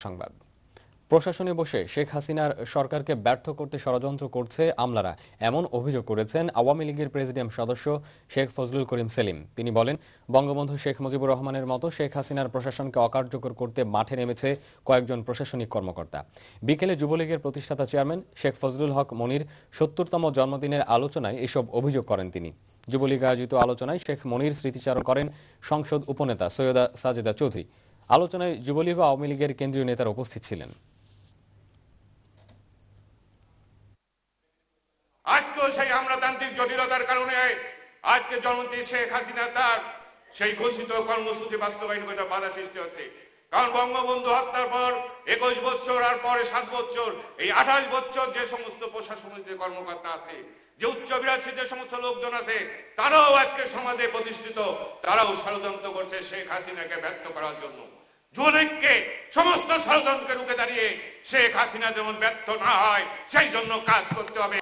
সংবাদ। প্রশাসনে বসে শেখ হাসিনার সরকারকে ব্যর্থ করতে ষড়যন্ত্র করছে আমলারা, এমন অভিযোগ করেছেন আওয়ামী লীগের প্রেসিডিয়াম সদস্য শেখ ফজলুল করিম সেলিম। তিনি বলেন, বঙ্গবন্ধু শেখ মুজিবুর রহমানের মতো শেখ হাসিনার প্রশাসনকে অকার্যকর করতে মাঠে নেমেছে কয়েকজন প্রশাসনিক কর্মকর্তা। বিকেলে যুবলীগের প্রতিষ্ঠাতা চেয়ারম্যান শেখ ফজলুল হক মনির ৭০তম জন্মদিনের আলোচনায় এসব অভিযোগ করেন তিনি। যুবলীগ আয়োজিত আলোচনায় শেখ মনির স্মৃতিচারণ করেন সংসদ উপনেতা সৈয়দা সাজেদা চৌধুরী। আলোচনায় যুবলীগ ও আওয়ামী লীগের কেন্দ্রীয় নেতারা উপস্থিত ছিলেন। আজকেও সেই আমলাতান্ত্রিক জটিলতার কারণে আজকে জননেত্রী শেখ হাসিনা তার সেই ঘোষিত কর্মসূচি বাস্তবায়ন করতে বাধা সৃষ্টি হচ্ছে। কারণ বঙ্গবন্ধু হত্যার পর ২১ বছর আর পরে ৭ বছর, এই ২৮ বছর যে সমস্ত প্রশাসনিক যে কর্মকর্তা আছে, যে উচ্চবিলাসী যে সমস্ত লোকজন আছে, তারাও আজকে সমাজে প্রতিষ্ঠিত, তারাও ষড়যন্ত্র করছে শেখ হাসিনাকে ব্যর্থ করার জন্য। যুবলীগকে সমস্ত ষড়যন্ত্রকে রুখে দাঁড়িয়ে শেখ হাসিনা যেমন ব্যর্থ না হয় সেই জন্য কাজ করতে হবে।